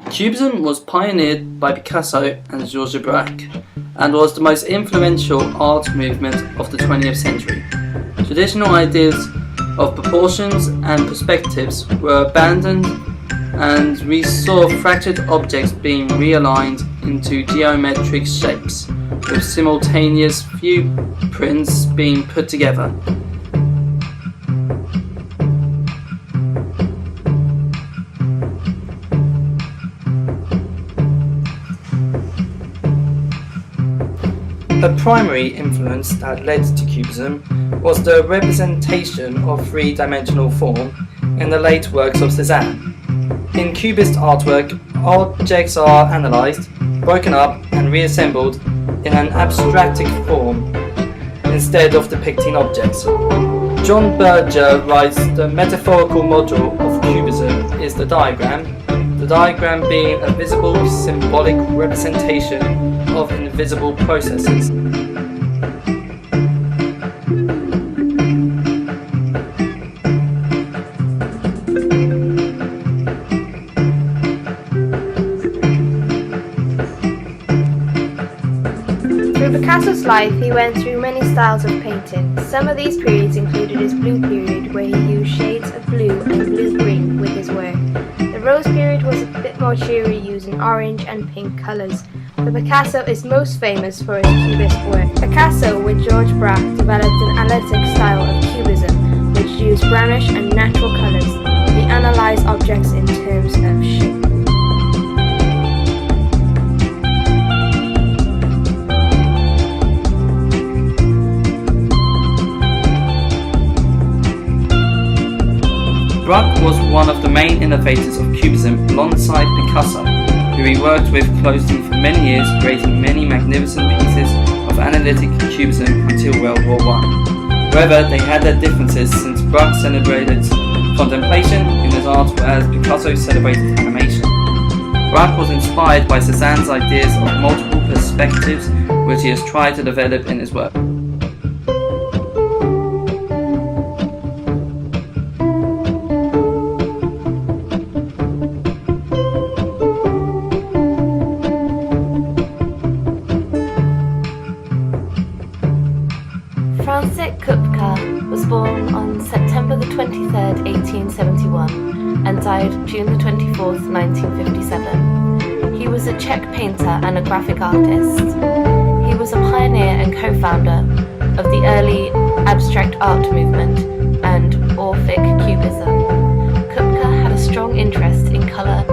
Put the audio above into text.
Cubism was pioneered by Picasso and Georges Braque and was the most influential art movement of the 20th century. Traditional ideas of proportions and perspectives were abandoned, and we saw fractured objects being realigned into geometric shapes, with simultaneous viewprints being put together. A primary influence that led to Cubism was the representation of three-dimensional form in the late works of Cézanne. In Cubist artwork, objects are analysed, broken up and reassembled in an abstractive form instead of depicting objects. John Berger writes, the metaphorical model of Cubism is the diagram being a visible symbolic representation of invisible processes. Through Picasso's life, he went through many styles of painting. Some of these periods included his blue period, where he used shades of blue and blue-green with his work. The rose period was a bit more cheery, using orange and pink colours. But Picasso is most famous for his Cubist work. Picasso, with Georges Braque, developed an analytic style of Cubism, which used brownish and natural colours. He analysed objects in terms of shape. Braque was one of the main innovators of Cubism alongside Picasso, who he worked with closely for many years, creating many magnificent pieces of analytic Cubism until World War I. However, they had their differences, since Braque celebrated contemplation in his art, whereas Picasso celebrated animation. Braque was inspired by Cézanne's ideas of multiple perspectives, which he has tried to develop in his work. Francis Kupka was born on September the 23rd, 1871 and died June the 24th, 1957. He was a Czech painter and a graphic artist. He was a pioneer and co-founder of the early abstract art movement and Orphic Cubism. Kupka had a strong interest in colour